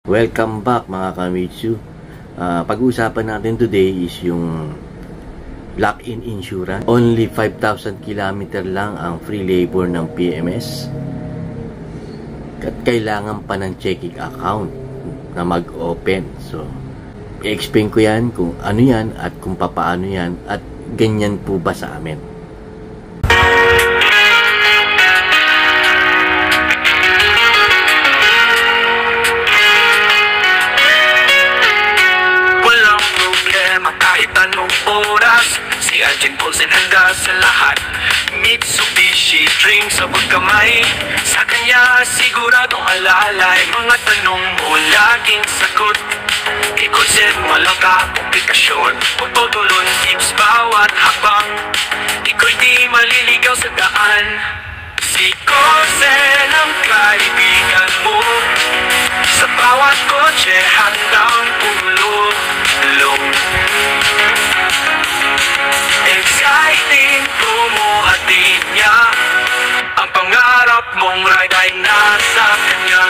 Welcome back mga Kamitsu. Pag-uusapan natin today is yung lock-in insurance. Only 5,000 km lang ang free labor ng PMS. At kailangan pa ng checking account na mag-open. So, i-explain ko yan kung ano yan at kung papaano yan at ganyan po ba sa amin. Si Agent Paulsen handa sa lahat. Mitsubishi dream sa pagkamay. Sa kanya siguradong alalay. Mga tanong mo laging sagot. Kay Paulsen walang komplikasyon. Tutulon tips bawat habang ikaw di maliligaw sa daan. Si Paulsen ang kaibigan mo. Sa bawat kotse handang tumulong. Exciting, bumuhatid niya. Ang pangarap mong ride ay nasa kanya.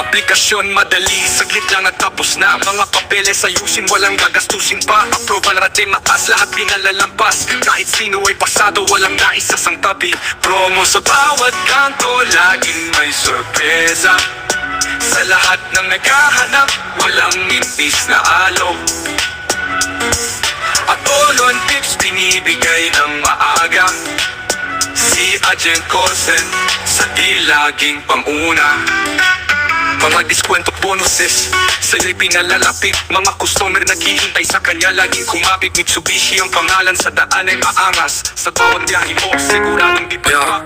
Aplikasyon madali, saglit lang at tapos na. Mga papeles ayusin, walang gagastusin pa. Approval natin mataas, lahat pinalalampas. Kahit sino ay pasado, walang naisasang tabi. Promo sa bawat kanto, laging may sorpresa. Sa lahat ng naghahanap, walang impis na alo. At all on tips binibigay ng maaga. Si Agent Paulsen sa di laging panguna. Mga diskwento bonuses sa'yo'y pinalalapit. Mga customer naghihintay sa kanya, laging kumapit. Mitsubishi ang pangalan, sa daan ay maangas. Sa bawat biyahe mo, siguradong di pa.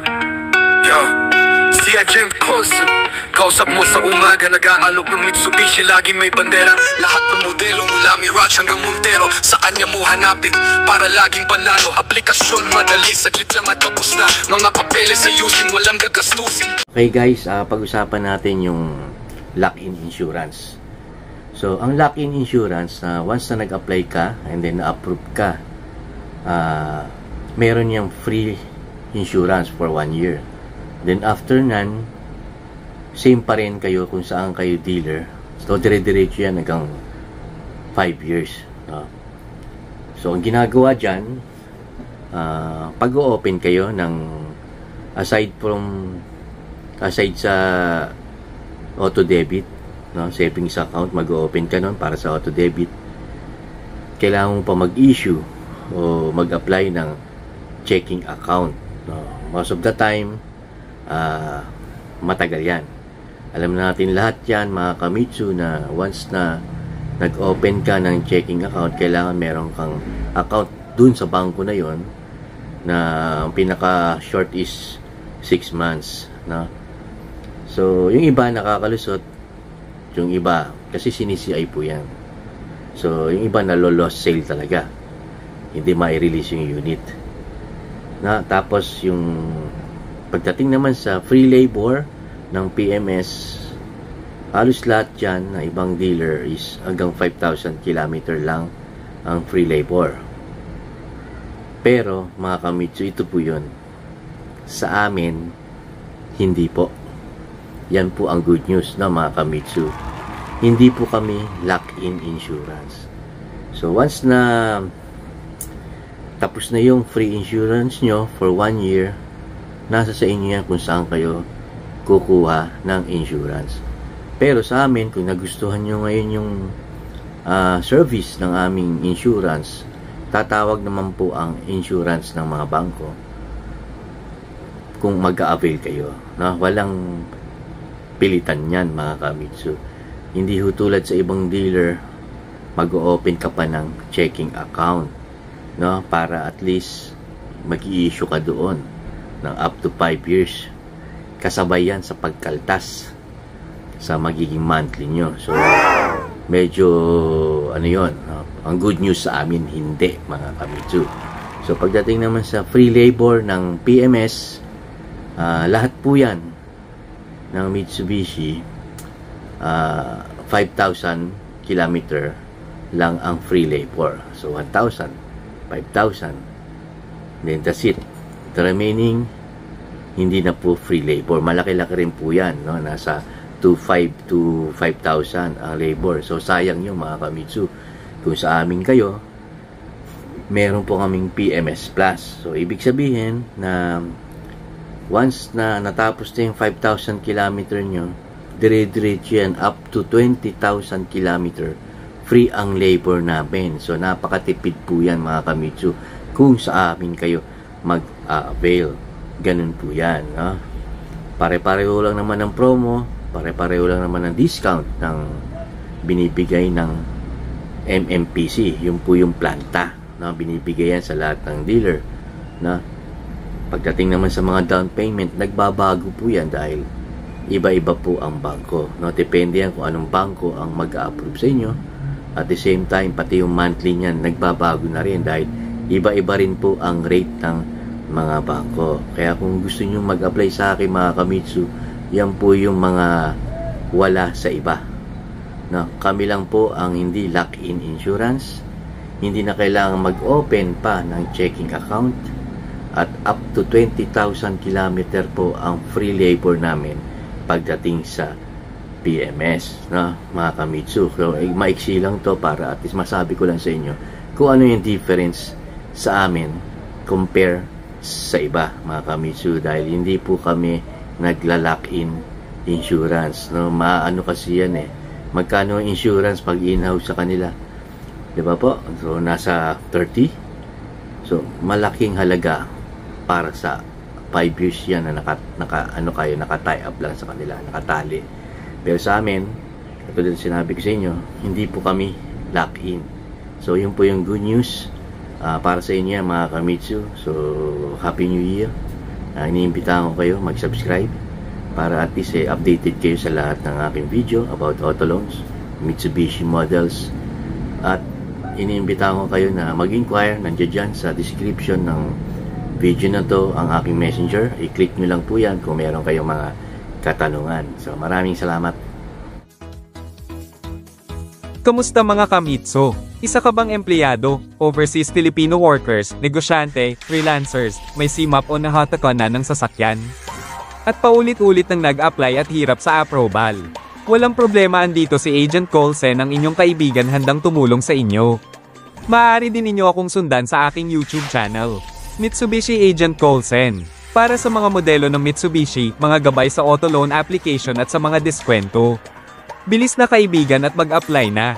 Si Agent Paulsen, kausap mo sa umaga, nag-aalok ng Mitsubishi, laging may bandera. Lahat ng modelo mula Mirage hanggang Montero, sa kanya mo hanapin para laging panalo. Aplikasyon madali, saglit lang at tapos na. Mga papeles ayusin, walang gagastusin. Okay guys, pag-usapan natin yung lock-in insurance. So, ang lock-in insurance, once na nag-apply ka and then na-approve ka, meron yung free insurance for 1 year. Then after nan, same pa rin kayo kung saan kayo dealer. So, dire-diretso yan hanggang 5 years. So, ang ginagawa dyan, pag-o-open kayo ng aside sa auto debit, savings account, mag-open ka nun para sa auto debit. Kailangan mo pa mag-issue o mag-apply ng checking account. Most of the time, matagal yan. Alam natin lahat yan mga Kamitsu, na once na nag-open ka ng checking account, kailangan meron kang account dun sa bangko na yon, na ang pinaka short is 6 months. So, yung iba nakakalusot, yung iba, kasi sinisi-ay po yan. So, yung iba nalo-lost sale talaga. Hindi ma-release yung unit. Tapos, yung pagdating naman sa free labor ng PMS, halos lahat dyan na ibang dealer is hanggang 5,000 km lang ang free labor. Pero, mga Kamitsu, ito po yun. Sa amin, hindi po. Yan po ang good news na mga Kamitsu. Hindi po kami lock-in insurance. So, once na tapos na yung free insurance nyo for 1 year, nasa sa inyo yan kung saan kayo kukuha ng insurance. Pero sa amin, kung nagustuhan nyo ngayon yung service ng aming insurance, tatawag naman po ang insurance ng mga bangko kung mag-a-avail kayo. Walang pilitan yan mga Kamitsu. Hindi ho tulad sa ibang dealer, mag-open ka pa ng checking account, para at least mag-i-issue ka doon ng up to 5 years. Kasabay yan sa pagkaltas sa magiging monthly nyo. So, medyo yun, ang good news sa amin, hindi mga Kamitsu. So, pagdating naman sa free labor ng PMS, lahat po yan ng Mitsubishi, 5,000 km lang ang free labor. So, 1,000, 5,000, then that's it. The remaining, hindi na po free labor. Malaki-laki rin po yan, no? Nasa 2,500 to 5,000 ang labor. So, sayang yung mga Kamitsu. Kung sa amin kayo, meron po kaming PMS Plus. So, ibig sabihin na once na natapos na yung 5,000 kilometer nyo, dire-diretso yan up to 20,000 kilometer. Free ang labor namin. So, napakatipid po yan mga Kamitsu. Kung sa amin kayo mag-avail. Ganun po yan. No? Pare-pareho lang naman ng promo. Pare-pareho lang naman ng discount ng binibigay ng MMPC. Yun po yung planta. No? Binibigay yan sa lahat ng dealer. No? Pagdating naman sa mga down payment, nagbabago po yan dahil iba-iba po ang bangko. No? Depende yan kung anong bangko ang mag-approve sa inyo. At the same time, pati yung monthly niyan, nagbabago na rin dahil iba-iba rin po ang rate ng mga bangko. Kaya kung gusto nyo mag-apply sa akin mga Kamitsu, yan po yung mga wala sa iba. No? Kami lang po ang hindi lock-in insurance. Hindi na kailangan mag-open pa ng checking account. At up to 20,000 kilometer po ang free labor namin pagdating sa PMS. No? Mga Kamitsu. So, maiksi lang to para at least masabi ko lang sa inyo kung ano yung difference sa amin compare sa iba mga Kamitsu, dahil hindi po kami nagla-lock-in insurance. No? Maano kasi yan eh. Magkano ang insurance pag in-house sa kanila? Diba po? So, nasa 30. So, malaking halaga para sa 5 years yan na naka-tie up lang sa kanila, nakatali. Pero sa amin, katulad sinabi ko sa inyo, hindi po kami lock-in. So, yun po yung good news para sa inyo mga Kamitsu. So, Happy New Year. Iniimbitahan ko kayo mag-subscribe para at least updated kayo sa lahat ng aking video about auto loans, Mitsubishi models. At iniimbitahan ko kayo na mag-inquire, nandiyan dyan sa description ng video na to ang aking messenger. I-click nyo lang po yan kung meron kayong mga katanungan. So, maraming salamat. Kamusta mga Kamitsu? Isa ka bang empleyado, overseas Filipino workers, negosyante, freelancers, may CMAP o nahatakan na ng sasakyan? At paulit-ulit nang nag-apply at hirap sa approval. Walang problema, andito si Agent Colsen, ang inyong kaibigan, handang tumulong sa inyo. Maaari din ninyo akong sundan sa aking YouTube channel, Mitsubishi Agent Colsen, para sa mga modelo ng Mitsubishi, mga gabay sa auto loan application at sa mga diskwento. Bilis na kaibigan at mag-apply na.